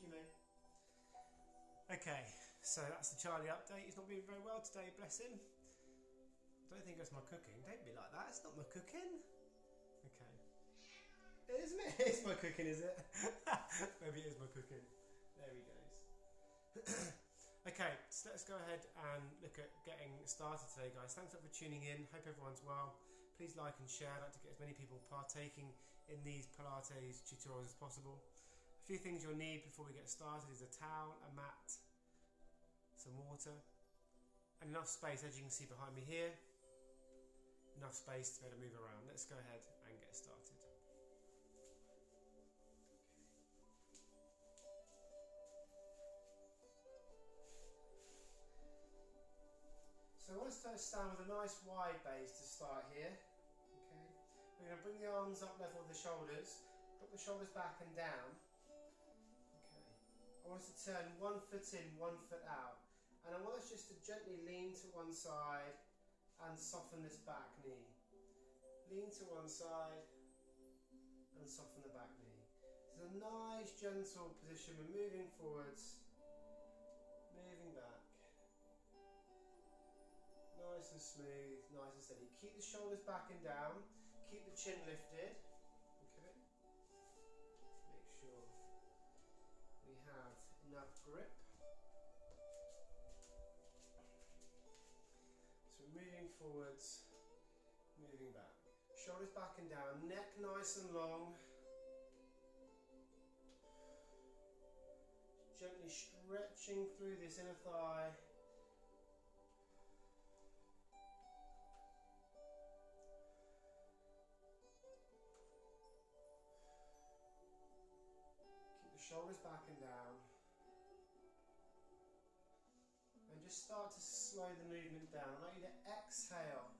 Jimmy. Okay, so that's the Charlie update. He's not been very well today, bless him. I don't think it's my cooking. Don't be like that, it's not my cooking. Okay. Isn't it? It's my cooking, is it? Maybe it is my cooking. There he goes. Okay, so let's go ahead and look at getting started today, guys. Thanks for tuning in. Hope everyone's well. Please like and share. I'd like to get as many people partaking in these Pilates tutorials as possible. A few things you'll need before we get started is a towel, a mat, some water, and enough space, as you can see behind me here, enough space to be able to move around. Let's go ahead and get started. So I want us to stand with a nice wide base to start here. Okay. We're going to bring the arms up level with the shoulders, drop the shoulders back and down. Okay. I want us to turn 1 foot in, 1 foot out. And I want us just to gently lean to one side and soften this back knee. Lean to one side and soften the back knee. It's a nice gentle position. We're moving forwards, moving back. Nice and smooth, nice and steady. Keep the shoulders back and down. Keep the chin lifted. Okay. Make sure we have enough grip. So we're moving forwards, moving back. Shoulders back and down, neck nice and long. Gently stretching through this inner thigh. Keep the shoulders back and down. And just start to slow the movement down. I'd like you to exhale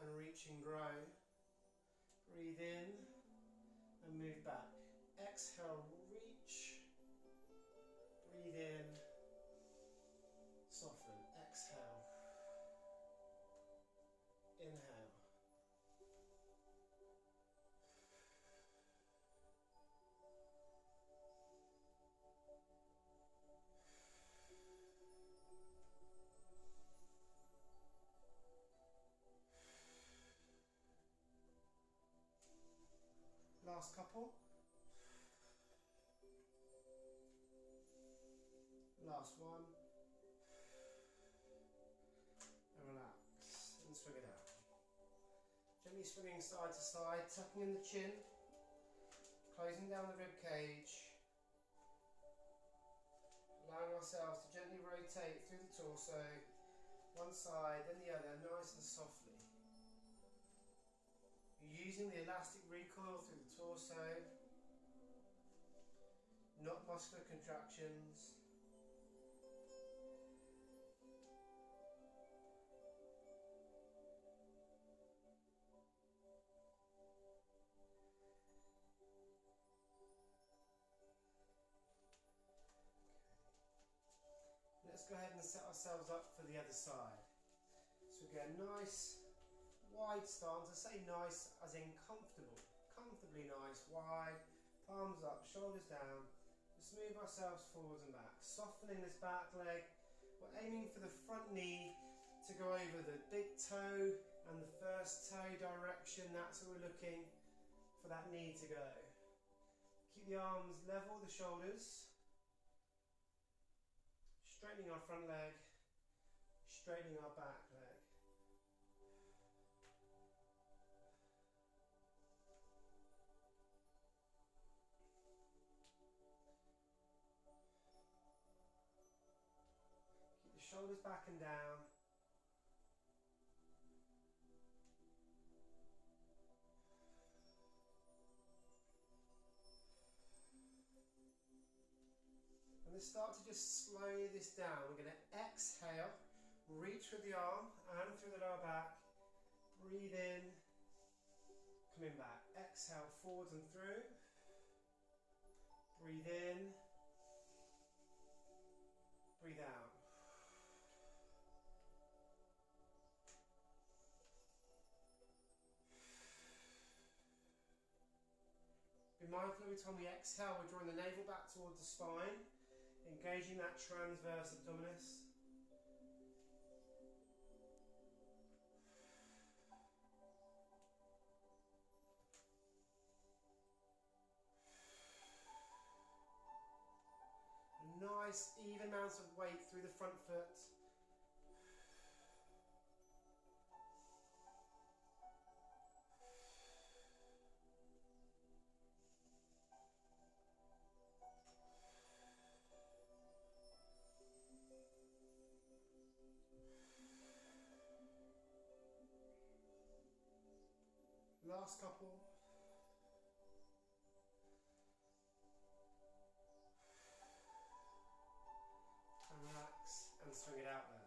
and reach and grow. Breathe in and move back. Exhale, reach. Breathe in, soften. Exhale. Inhale. Last couple. Last one. And relax and swing it out. Gently swinging side to side, tucking in the chin, closing down the rib cage, allowing ourselves to gently rotate through the torso, one side then the other, nice and softly. Using the elastic recoil through the torso, not muscular contractions. Let's go ahead and set ourselves up for the other side. So we get a nice wide stance. I say nice as in comfortable, comfortably nice, wide, palms up, shoulders down. Just move ourselves forwards and back, softening this back leg. We're aiming for the front knee to go over the big toe and the first toe direction. That's where we're looking for that knee to go. Keep the arms level with the shoulders, straightening our front leg, straightening our back leg. The shoulders back and down. And let's start to just slow this down. We're going to exhale, reach with the arm and through the lower back. Breathe in, coming back. Exhale, forwards and through. Breathe in, breathe out. Be mindful every time we exhale, we're drawing the navel back towards the spine, engaging that transverse abdominis. Nice even amounts of weight through the front foot. Last couple. And relax and swing it out there.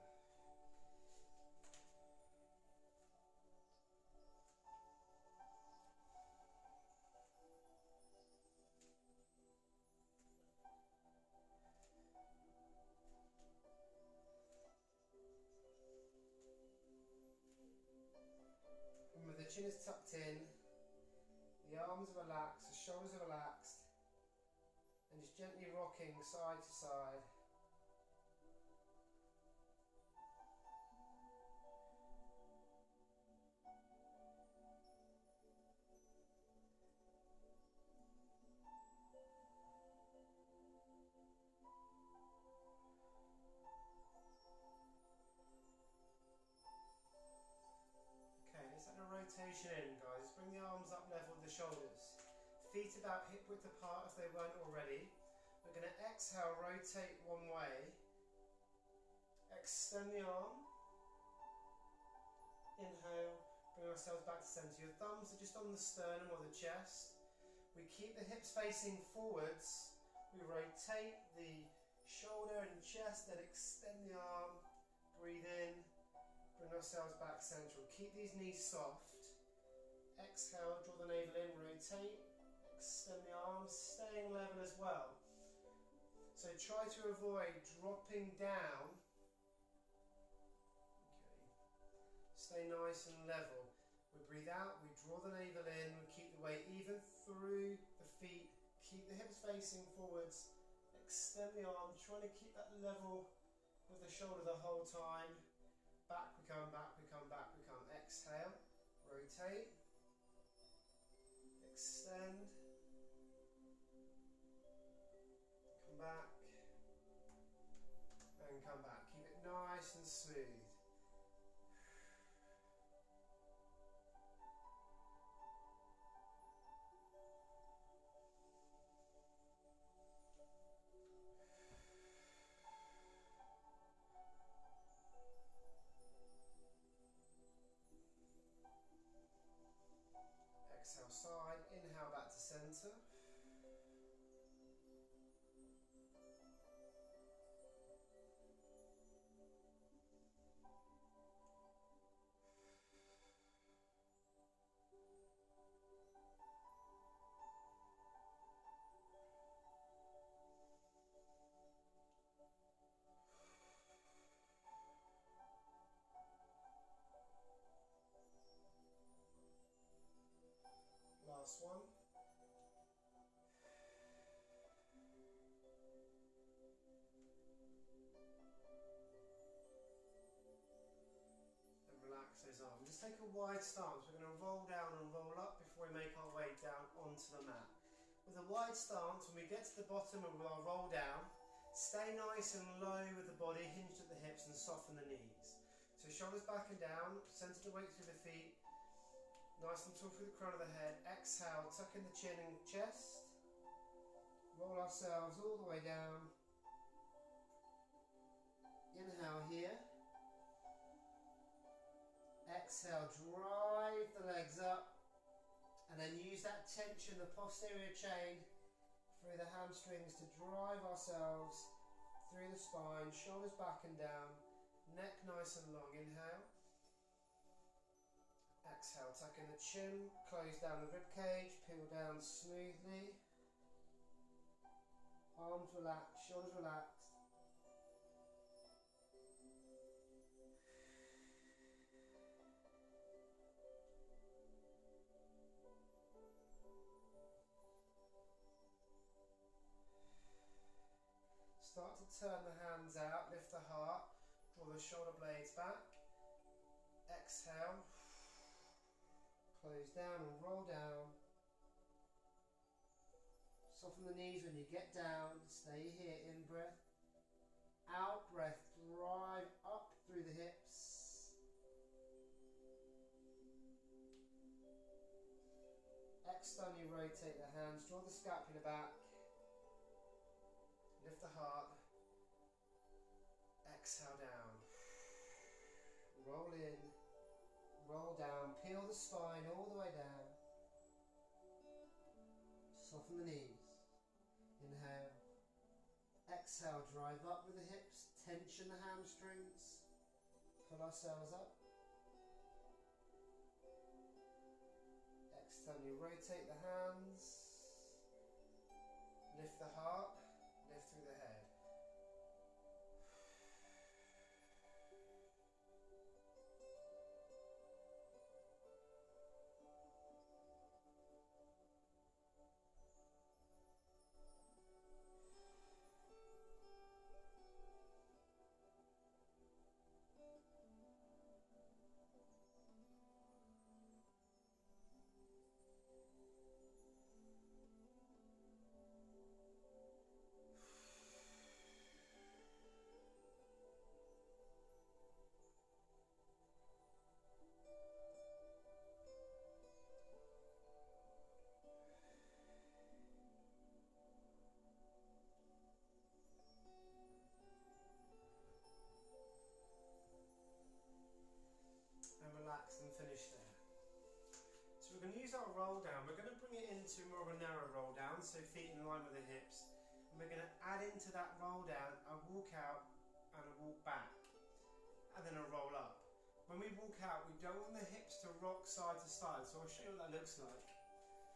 Remember, the chin is tucked in, the arms are relaxed, the shoulders are relaxed, and just gently rocking side to side. Rotation in, guys. Bring the arms up level with the shoulders. Feet about hip width apart if they weren't already. We're going to exhale, rotate one way. Extend the arm. Inhale, bring ourselves back to centre. Your thumbs are just on the sternum or the chest. We keep the hips facing forwards. We rotate the shoulder and chest, then extend the arm. Breathe in. Bring ourselves back central. Keep these knees soft. Exhale, draw the navel in, rotate, extend the arms, staying level as well. So try to avoid dropping down. Okay. Stay nice and level. We breathe out, we draw the navel in, we keep the weight even through the feet, keep the hips facing forwards, extend the arm, trying to keep that level with the shoulder the whole time. Back we come, back we come, back we come. Exhale, rotate, extend, come back, and come back. Keep it nice and smooth. Exhale side, inhale back to centre. Last one. And relax those arms. Just take a wide stance. We're going to roll down and roll up before we make our way down onto the mat. With a wide stance, when we get to the bottom of our roll down, stay nice and low with the body, hinged at the hips and soften the knees. So shoulders back and down, centre the weight through the feet. Nice and tall through the crown of the head. Exhale, tuck in the chin and chest. Roll ourselves all the way down. Inhale here. Exhale, drive the legs up. And then use that tension, the posterior chain through the hamstrings to drive ourselves through the spine. Shoulders back and down. Neck nice and long. Inhale. Exhale, tuck in the chin, close down the rib cage, peel down smoothly. Arms relaxed, shoulders relaxed. Start to turn the hands out, lift the heart, draw the shoulder blades back. Exhale, close down and roll down. Soften the knees when you get down, stay here, in breath. Out breath, drive up through the hips. Externally rotate the hands, draw the scapula back. Lift the heart. Exhale down. Roll in, roll down, peel the spine all the way down. Soften the knees. Inhale. Exhale, drive up with the hips, tension the hamstrings. Pull ourselves up. Externally rotate the hands. Lift the heart, lift through the head. Relax and finish there. So we're going to use our roll down. We're going to bring it into more of a narrow roll down, so feet in line with the hips. And we're going to add into that roll down a walk out and a walk back, and then a roll up. When we walk out, we don't want the hips to rock side to side, so I'll show you what that looks like.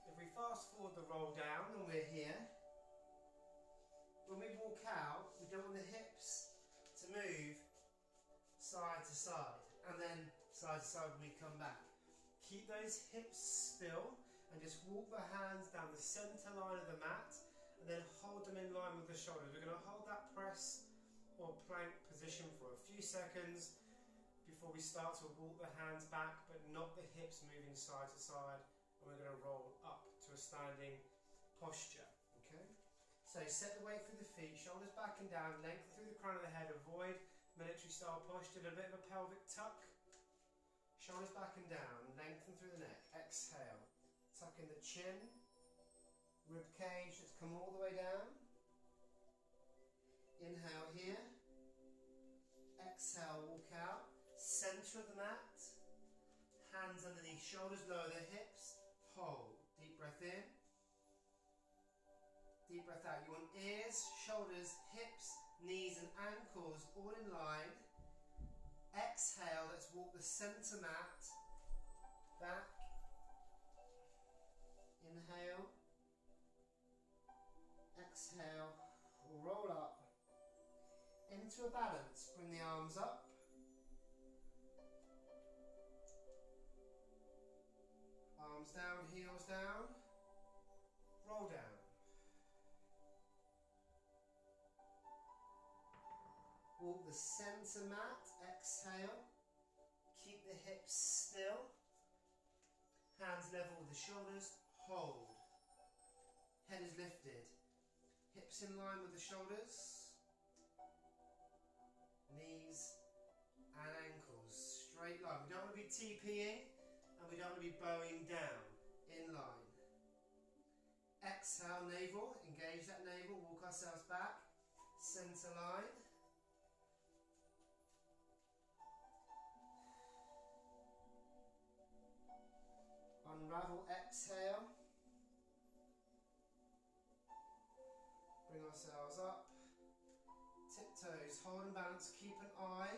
If we fast forward the roll down and we're here, when we walk out, we don't want the hips to move side to side, and then side to side when we come back. Keep those hips still and just walk the hands down the center line of the mat and then hold them in line with the shoulders. We're going to hold that press or plank position for a few seconds before we start to walk the hands back, but not the hips moving side to side, and we're going to roll up to a standing posture. Okay? So set the weight through the feet, shoulders back and down, lengthen through the crown of the head, avoid military style posture, a bit of a pelvic tuck. Shoulders back and down, lengthen through the neck. Exhale, tuck in the chin, rib cage, let's come all the way down. Inhale here. Exhale, walk out. Center of the mat. Hands underneath shoulders, lower the hips. Hold. Deep breath in. Deep breath out. You want ears, shoulders, hips, knees and ankles all in line. Exhale, let's walk the center mat back. Inhale. Exhale, roll up into a balance. Bring the arms up. Arms down, heels down. Roll down. Walk the center mat, exhale, keep the hips still, hands level with the shoulders, hold, head is lifted, hips in line with the shoulders, knees and ankles, straight line. We don't want to be TPing and we don't want to be bowing down, in line. Exhale, navel, engage that navel, walk ourselves back, center line. Unravel, exhale. Bring ourselves up. Tiptoes, hold and balance. Keep an eye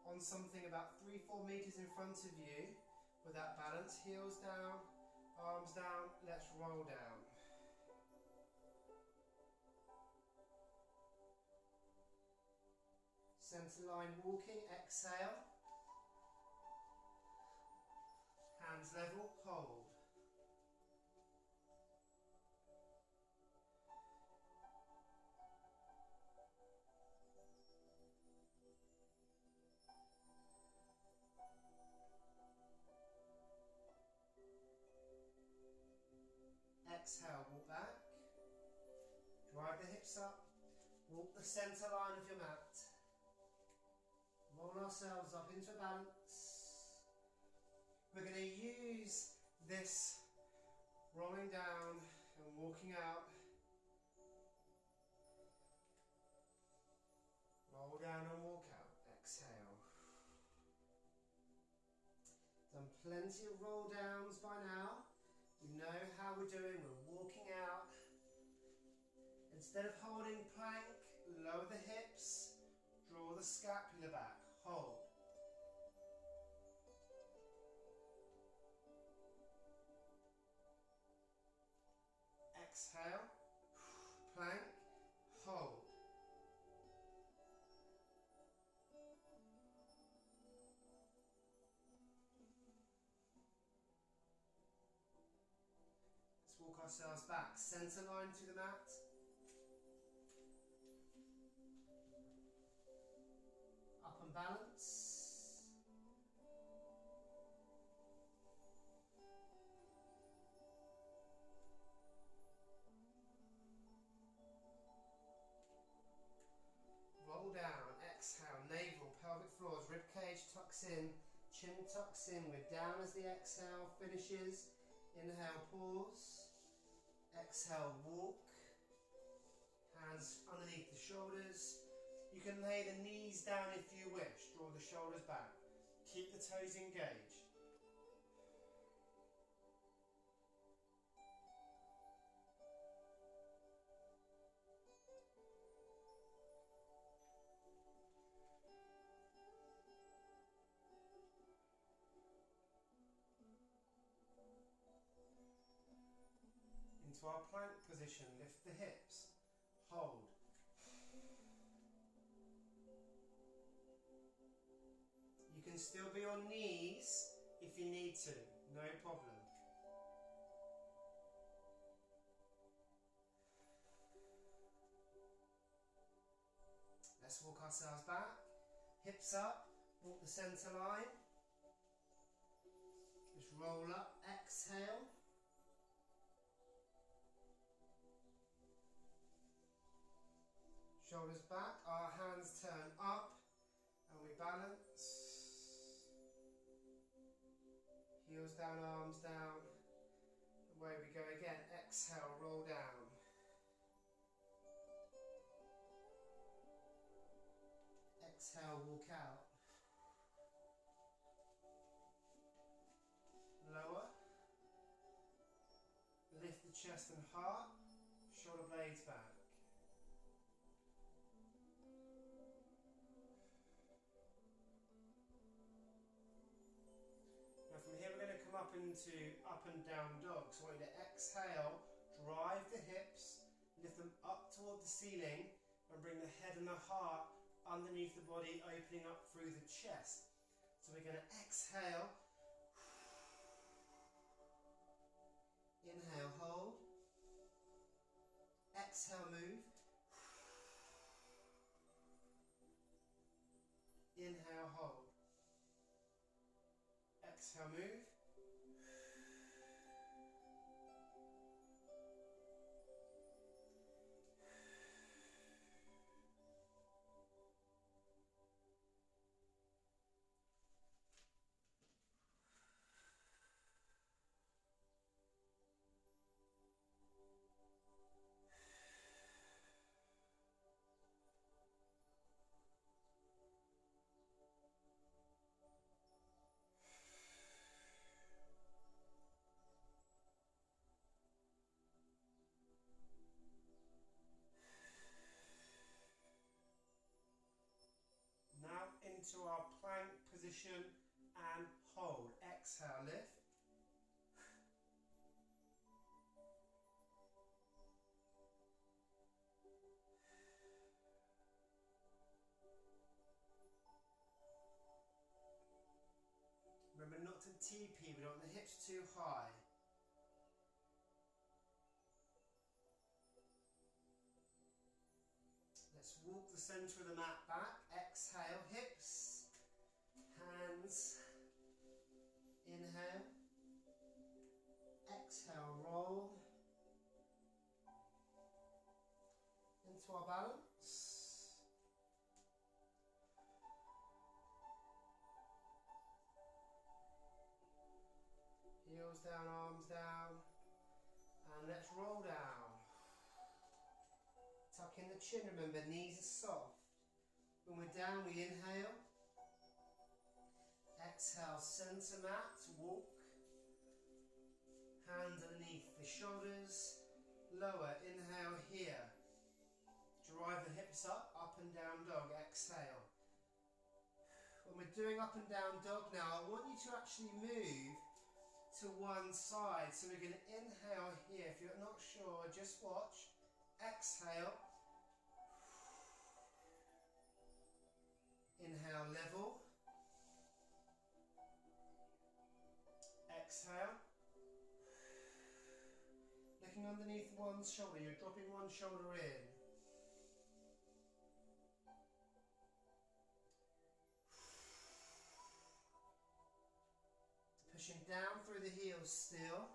on something about 3-4 meters in front of you with that balance. Heels down, arms down. Let's roll down. Center line walking, exhale. Hands level, hold. exhale, walk back. Drive the hips up. Walk the centre line of your mat. Roll ourselves up into balance. We're going to use this rolling down and walking out. Roll down and walk out. Exhale. Done plenty of roll downs by now. You know how we're doing. We're walking out. Instead of holding plank, lower the hips, draw the scapula back, hold. Exhale, plank, hold. Let's walk ourselves back, centre line to the mat. Up and balance. Roll down, exhale, navel, pelvic floors, rib cage tucks in, chin tucks in. We're down as the exhale finishes. Inhale, pause. Exhale, walk. Hands underneath the shoulders. You can lay the knees down if you wish. Draw the shoulders back. Keep the toes engaged. Into our plank position. Lift the hips. Hold. You can still be on knees if you need to, no problem. Let's walk ourselves back, hips up, walk the centre line. Just roll up, exhale. Shoulders back, our hands turn up and we balance. Heels down, arms down. Away we go again. Exhale, roll down. Exhale, walk out. Lower. Lift the chest and heart. Shoulder blades back. Into up and down dog. So I want you to exhale, drive the hips, lift them up toward the ceiling and bring the head and the heart underneath the body, opening up through the chest. So we're going to exhale, inhale, hold, exhale, move, inhale, hold, exhale, move. Into our plank position and hold. Exhale, lift. Remember not to TP, we don't want the hips too high. Let's walk the centre of the mat back. Exhale, hips, hands, inhale, exhale, roll, into our balance. Heels down, arms down, and let's roll down. Tuck in the chin, remember, knees are soft. When we're down, we inhale. Exhale, centre mat, walk. Hands underneath the shoulders. Lower, inhale here. Drive the hips up and down dog, exhale. When we're doing up and down dog now, I want you to actually move to one side. So we're going to inhale here. If you're not sure, just watch. Exhale. Inhale, level. Exhale. Looking underneath one shoulder, you're dropping one shoulder in. Pushing down through the heels still.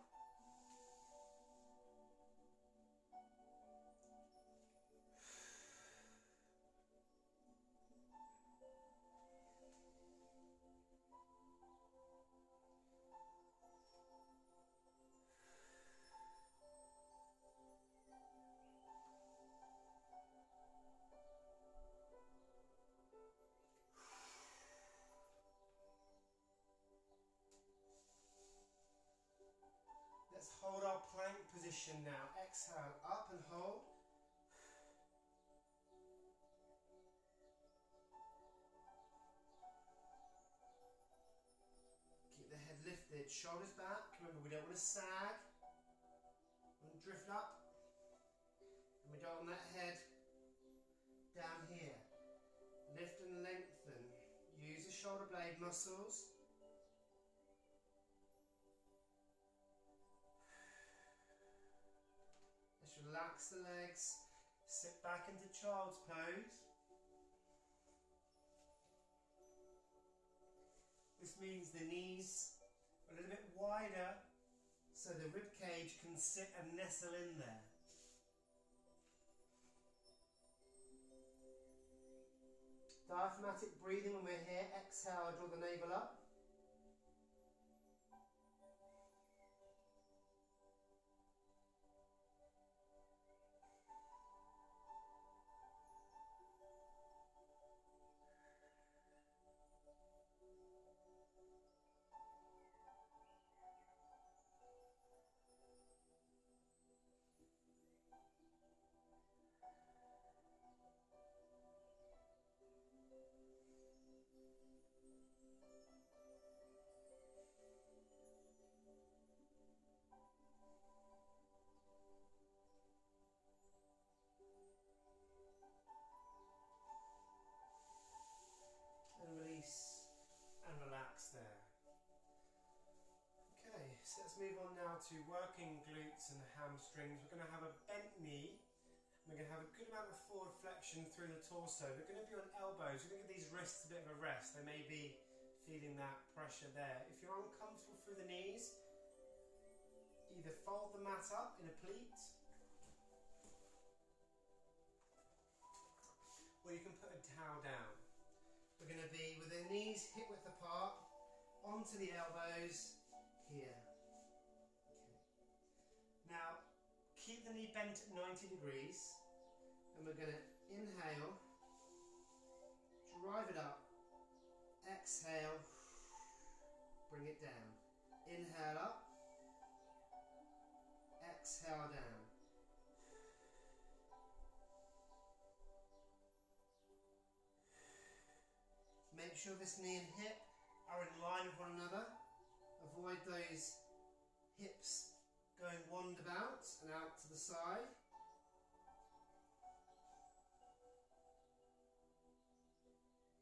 Let's hold our plank position now. Exhale, up and hold. Keep the head lifted, shoulders back. Remember, we don't want to sag. We want to drift up. And we don't want that head down here. Lift and lengthen. Use the shoulder blade muscles. Relax the legs, sit back into child's pose. This means the knees are a little bit wider so the rib cage can sit and nestle in there. Diaphragmatic breathing when we're here. Exhale, draw the navel up. Release and relax there. Okay, so let's move on now to working glutes and hamstrings. We're going to have a bent knee. We're going to have a good amount of forward flexion through the torso. We're going to be on elbows. We're going to give these wrists a bit of a rest. They may be feeling that pressure there. If you're uncomfortable through the knees, either fold the mat up in a pleat, or you can put a towel down. We're going to be with the knees hip width apart, onto the elbows, here. Okay. Now, keep the knee bent at 90 degrees, and we're going to inhale, drive it up, exhale, bring it down. Inhale up, exhale down. Make sure this knee and hip are in line with one another. Avoid those hips going roundabout and out to the side.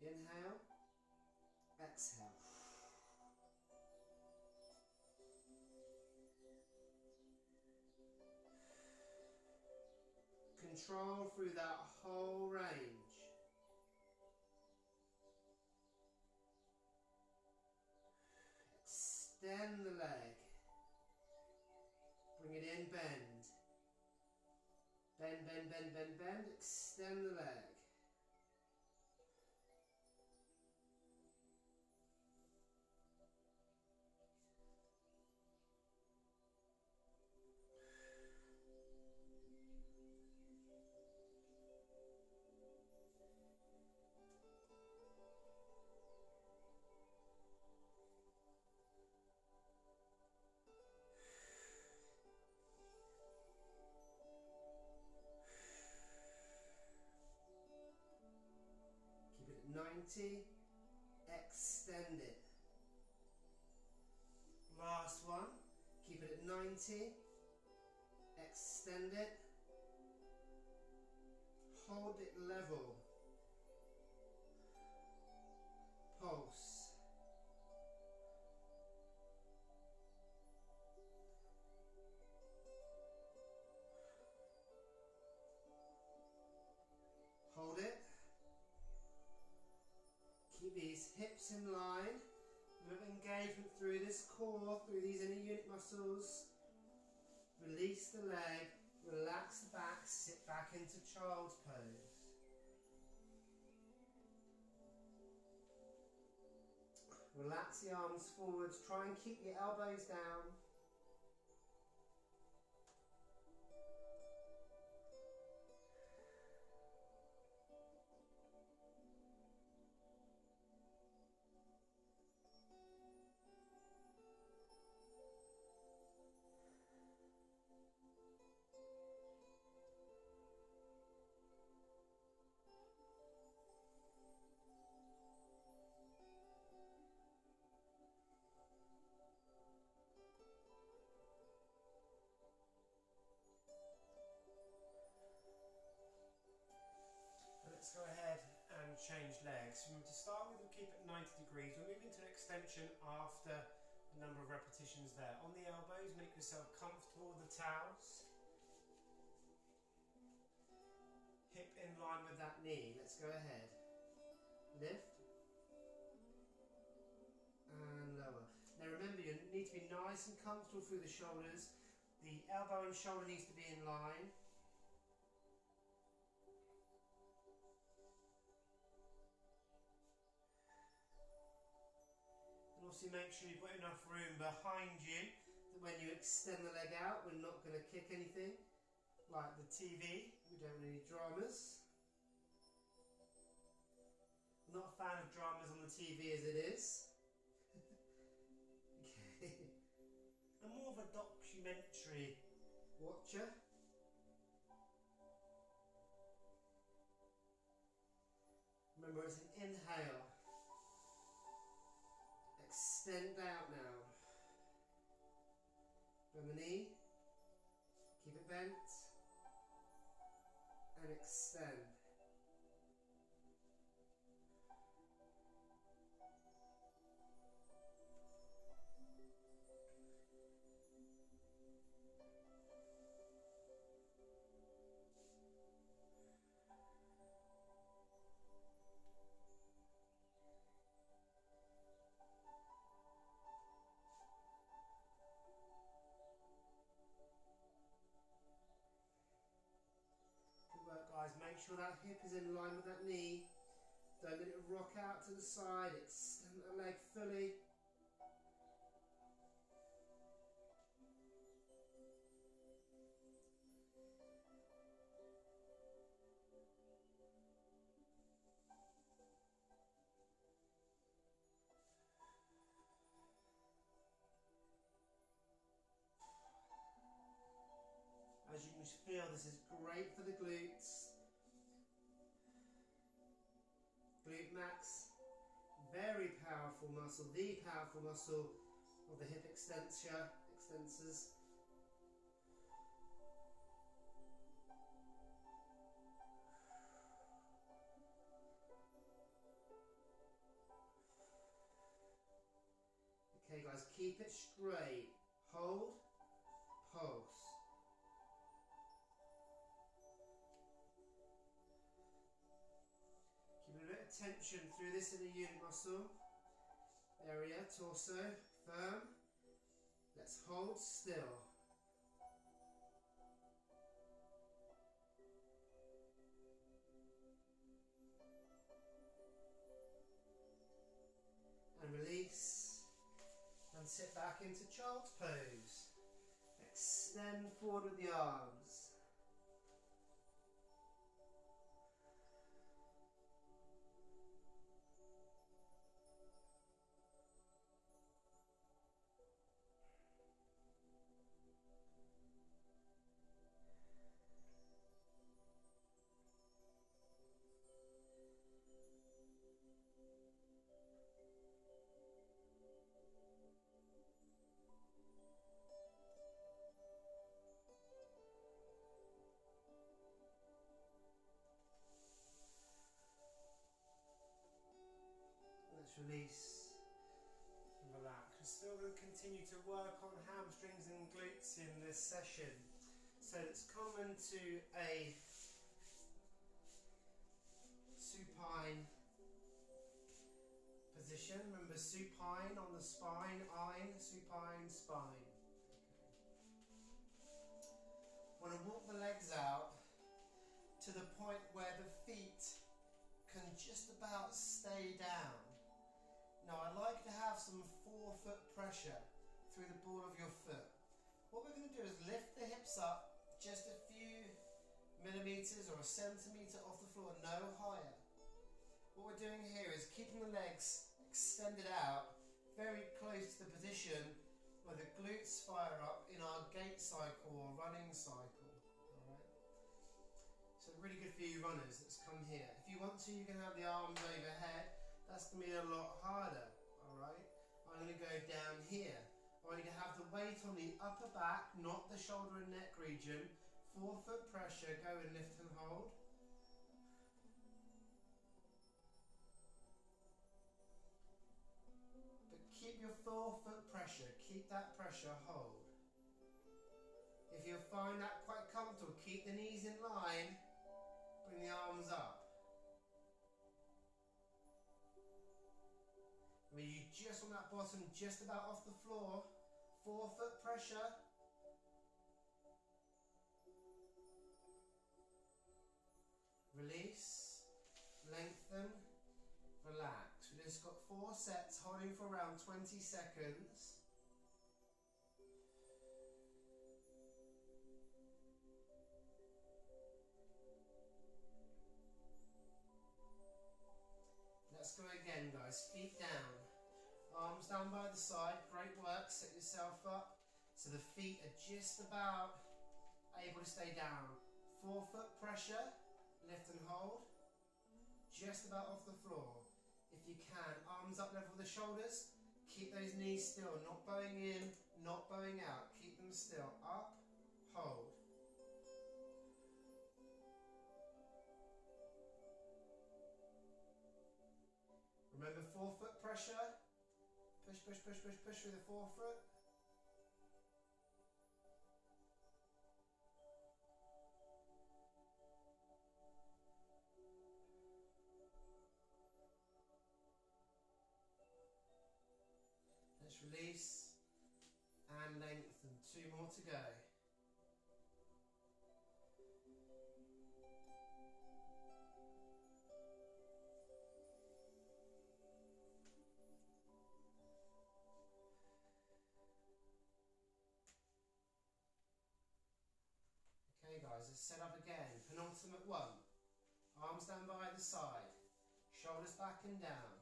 Inhale, exhale. Control through that whole range. Extend the leg. Bring it in, bend. Bend, bend, bend, bend, bend. Extend the leg. Keep it at 90. Extend it. Last one. Keep it at 90. Extend it. Hold it level. Pulse. Hold it. Keep these hips in line. A little engagement through this core, through these inner unit muscles. Release the leg, relax the back, sit back into child's pose. Relax the arms forwards, try and keep your elbows down. Let's go ahead and change legs. To start with, we'll keep it 90 degrees. We'll move into an extension after a number of repetitions there. On the elbows, make yourself comfortable with the towels. Hip in line with that knee. Let's go ahead. Lift. And lower. Now remember, you need to be nice and comfortable through the shoulders. The elbow and shoulder needs to be in line. Also make sure you've got enough room behind you that when you extend the leg out, we're not going to kick anything like the TV. We don't want any dramas. I'm not a fan of dramas on the TV as it is. Okay. I'm more of a documentary watcher. Remember, it's an inhale. Extend out now. Bend the knee. Keep it bent. And extend. Guys, make sure that hip is in line with that knee. Don't let it rock out to the side. Extend the leg fully. As you can feel, this is great for the glutes. Glute max, very powerful muscle, the powerful muscle of the hip extensors. Okay guys, keep it straight. Hold, pulse. Keep a bit of tension through this inner unit muscle area, torso, firm. Let's hold still. and release, and sit back into child's pose. Extend forward with the arms. Release and relax. We're still going to continue to work on hamstrings and glutes in this session. So it's common to a supine position. Remember, supine on the spine, supine, spine. Want to walk the legs out to the point where the feet can just about stay down. Now I like to have some forefoot pressure through the ball of your foot. What we're going to do is lift the hips up just a few millimeters or a centimeter off the floor, no higher. What we're doing here is keeping the legs extended out very close to the position where the glutes fire up in our gait cycle or running cycle. Alright? So really good for you runners that's come here. If you want to, you can have the arms overhead. That's going to be a lot harder, alright? I'm going to go down here. I want you to have the weight on the upper back, not the shoulder and neck region. Forefoot pressure, go and lift and hold. But keep your forefoot pressure, keep that pressure, hold. If you find that quite comfortable, keep the knees in line, bring the arms up. You just on that bottom, just about off the floor, forefoot pressure. Release, lengthen, relax. We just got 4 sets, holding for around 20 seconds. Let's go again, guys. Feet down. Arms down by the side, great work, set yourself up so the feet are just about able to stay down. Forefoot pressure, lift and hold, just about off the floor. If you can, arms up level with the shoulders, keep those knees still, not bowing in, not bowing out, keep them still, up, hold. Remember forefoot pressure. Push, push, push, push, push through the forefoot. Let's release and lengthen. 2 more to go. Set up again, penultimate one. Arms down by the side, shoulders back and down.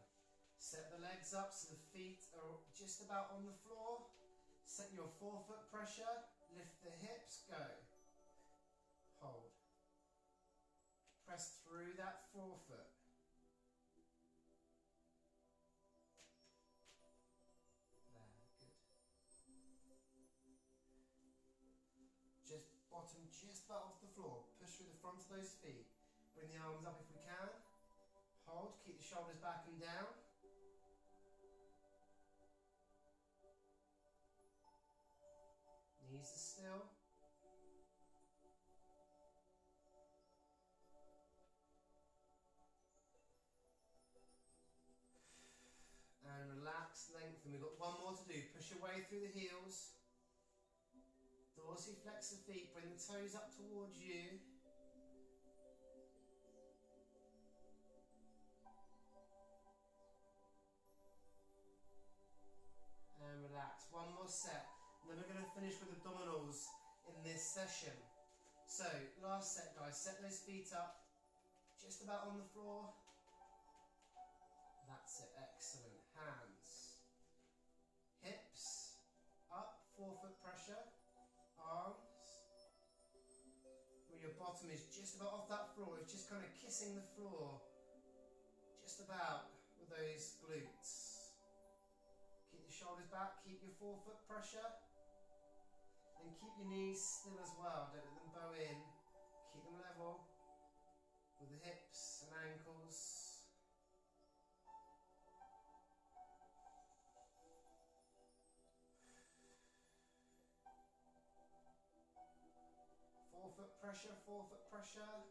Set the legs up so the feet are just about on the floor. Set your forefoot pressure, lift the hips, go. Hold. Press through that forefoot. There, good. Just bottom just about off the floor. Push through the front of those feet. Bring the arms up if we can. Hold, keep the shoulders back and down. Knees are still. And relax, lengthen. We've got one more to do. Push your way through the heels. Dorsiflex the feet, bring the toes up towards you. relax. One more set. And then we're going to finish with abdominals in this session. So, last set, guys. Set those feet up just about on the floor. That's it. Excellent. Hands. Hips. Up. Forefoot pressure. Arms. Where your bottom is just about off that floor. It's just kind of kissing the floor. Just about with those glutes. Keep your shoulders back. Keep your forefoot pressure. And keep your knees still as well, don't let them bow in. Keep them level with the hips and ankles. Forefoot pressure, forefoot pressure.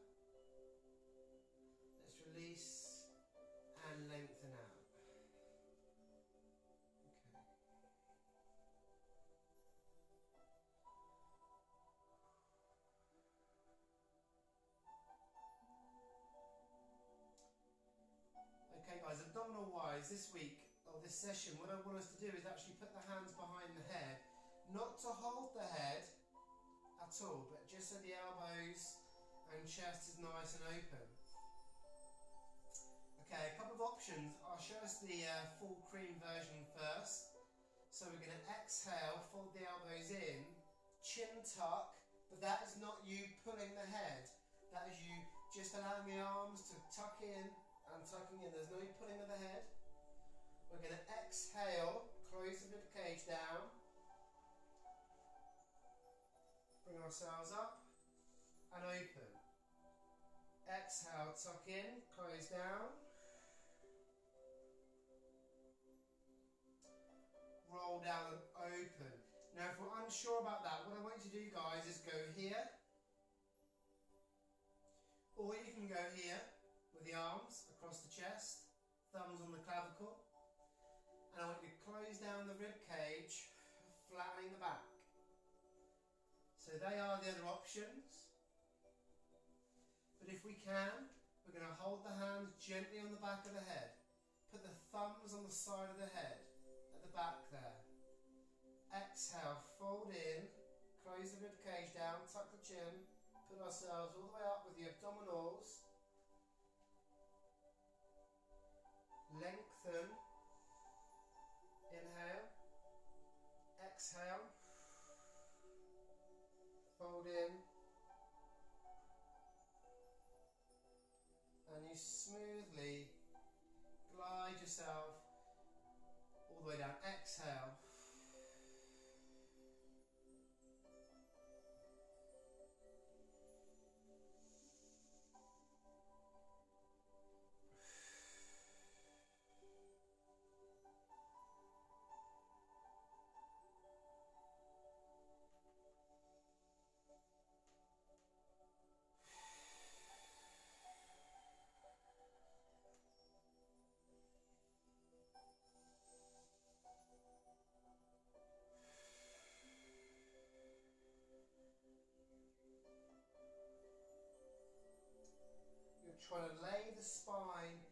Let's release and lengthen out. Okay guys, abdominal wise, this week, or this session, what I want us to do is actually put the hands behind the head, not to hold the head at all, but just so the elbows and chest is nice and open. Okay, a couple of options. I'll show us the full cream version first. So we're going to exhale, fold the elbows in, chin tuck, but that is not you pulling the head. That is you just allowing the arms to tuck in and tucking in. There's no pulling of the head. We're going to exhale, close the rib cage down, bring ourselves up and open. Exhale, tuck in, close down, roll down and open. Now if we're unsure about that, what I want you to do guys is go here, or you can go here with the arms across the chest, thumbs on the clavicle, and I want you to close down the rib cage, flattening the back. So they are the other options. But if we can, we're going to hold the hands gently on the back of the head. Put the thumbs on the side of the head, at the back there. Exhale, fold in, close the rib cage down, tuck the chin, put ourselves all the way up with the abdominals. Lengthen, inhale, exhale, fold in, and you smoothly glide yourself all the way down. Exhale. Trying to lay the spine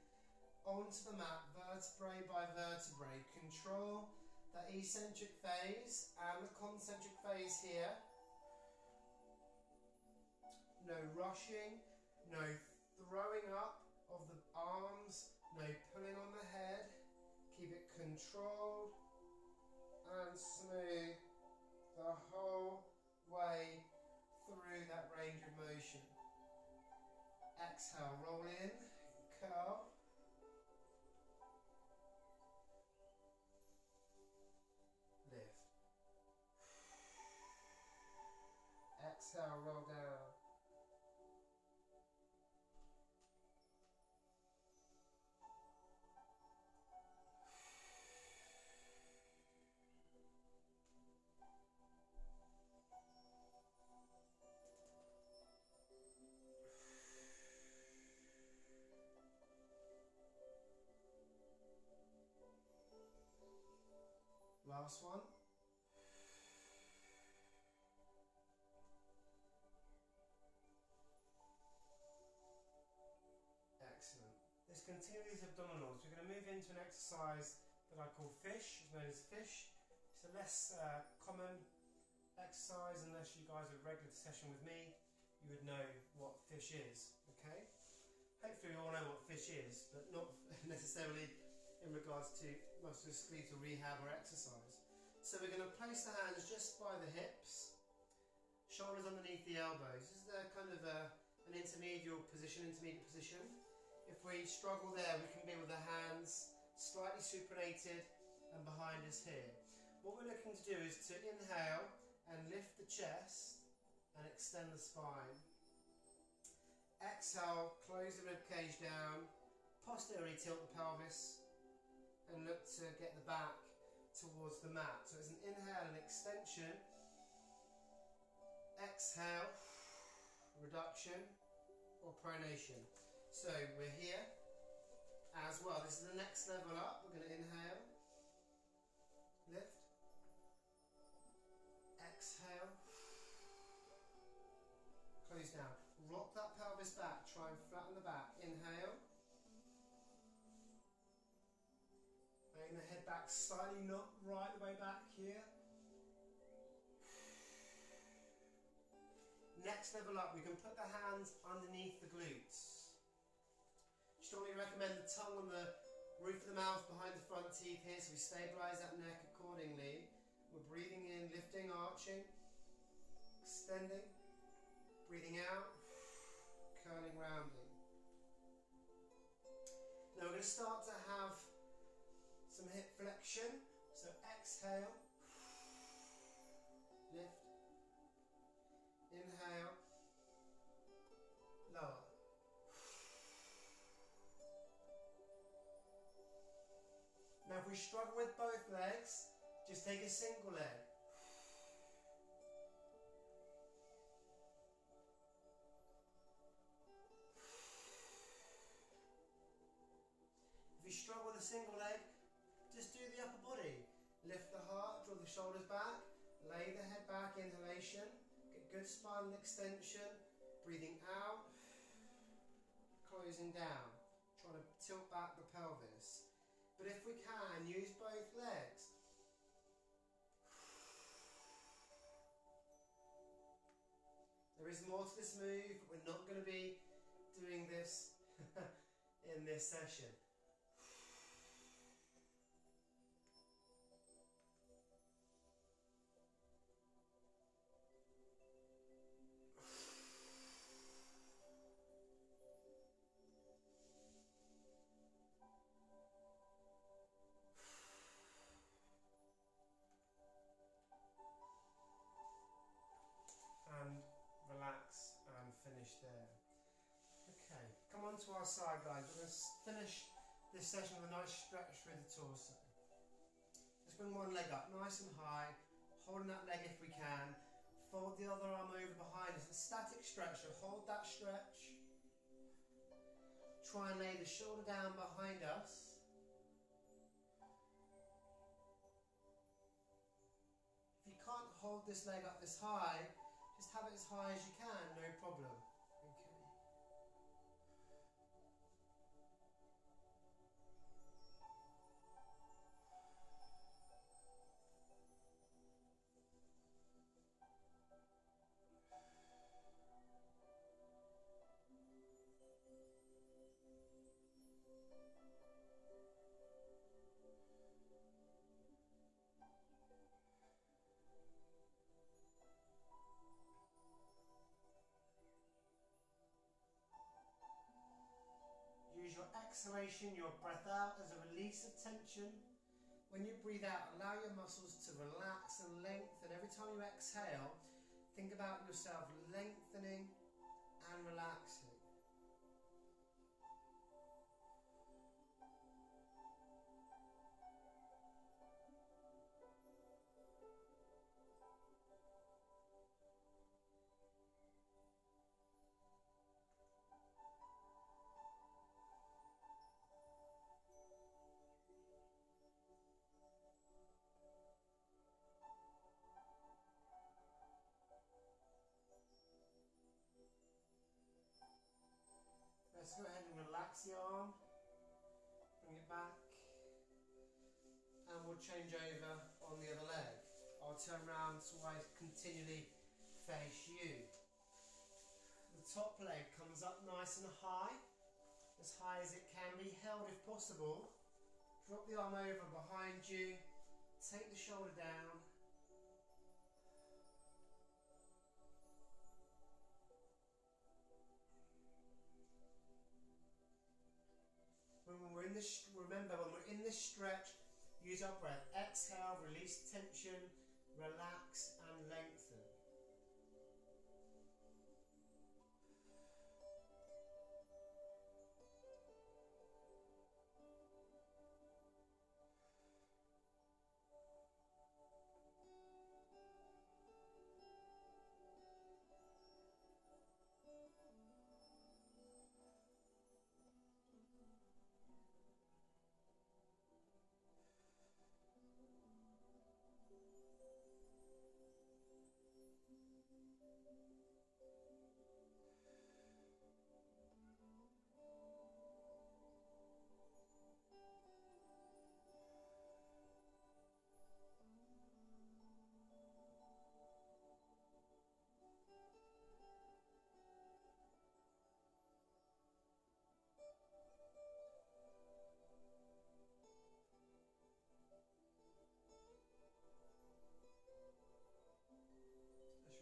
onto the mat, vertebrae by vertebrae. Control the eccentric phase and the concentric phase here. No rushing, no throwing up of the arms, no pulling on the head. Keep it controlled and smooth the whole way through that range of motion. Exhale, roll in, curl. Lift. Exhale, roll down. Last one. Excellent. Let's continue these abdominals. We're going to move into an exercise that I call fish. It's known as fish. It's a less common exercise unless you guys are regular session with me. You would know what fish is, okay? Hopefully we all know what fish is, but not necessarily in regards to musculoskeletal rehab or exercise. So we're going to place the hands just by the hips, shoulders underneath the elbows. This is kind of an intermediate position. If we struggle there, we can be with the hands slightly supinated and behind us here. What we're looking to do is to inhale and lift the chest and extend the spine. Exhale, close the rib cage down, posteriorly tilt the pelvis and look to get the back towards the mat. So it's an inhale and extension, exhale, reduction or pronation. So we're here as well. This is the next level up. We're going to inhale, lift, exhale, close down. Rock that pelvis back, try and flatten the back. Inhale. Bring the head back slightly, not right the way back here. Next level up, we can put the hands underneath the glutes. Strongly recommend the tongue on the roof of the mouth behind the front teeth here, so we stabilise that neck accordingly. We're breathing in, lifting, arching, extending, breathing out, curling, rounding. Now we're going to start to have some hip flexion. So exhale, lift, inhale, lower. Now if we struggle with both legs, just take a single leg. If you struggle with a single leg, just do the upper body. Lift the heart, draw the shoulders back, lay the head back, inhalation, get good spinal extension, breathing out, closing down, trying to tilt back the pelvis. But if we can, use both legs. There is more to this move, but we're not going to be doing this in this session. And relax and finish there. Okay, come on to our side, guys. We're going to finish this session with a nice stretch through the torso. Let's bring one leg up nice and high, holding that leg if we can. Fold the other arm over behind us. A static stretch, so hold that stretch. Try and lay the shoulder down behind us. If you can't hold this leg up this high, just have it as high as you can, no problem. Okay. Use your exhalation, your breath out as a release of tension. When you breathe out, allow your muscles to relax and lengthen. Every time you exhale, think about yourself lengthening and relaxing. Let's go ahead and relax the arm, bring it back, and we'll change over on the other leg. I'll turn around so I continually face you. The top leg comes up nice and high as it can be, held if possible. Drop the arm over behind you, take the shoulder down. Remember, when we're in this stretch, use our breath. Exhale, release tension, relax and lengthen.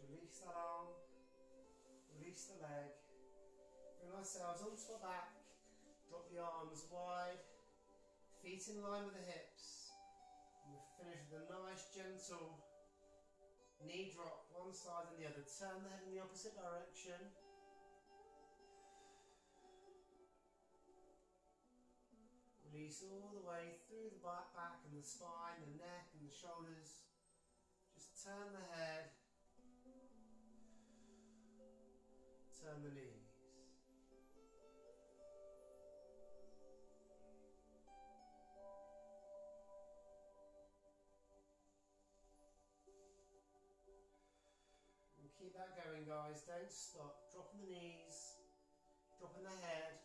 Release that arm, release the leg, bring ourselves onto our back, drop the arms wide, feet in line with the hips, and we'll finish with a nice gentle knee drop one side and the other. Turn the head in the opposite direction. Release all the way through the back and the spine, the neck and the shoulders. Just turn the head. Turn the knees. And keep that going, guys. Don't stop. Dropping the knees, dropping the head,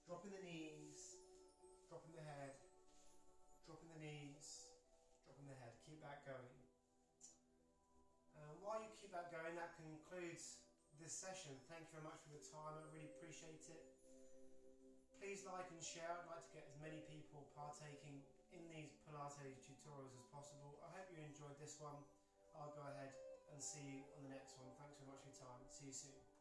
dropping the knees, dropping the head, dropping the knees, dropping the head. Keep that going. While you keep that going, that concludes this session. Thank you very much for the time. I really appreciate it. Please like and share. I'd like to get as many people partaking in these Pilates tutorials as possible. I hope you enjoyed this one. I'll go ahead and see you on the next one. Thanks very much for your time. See you soon.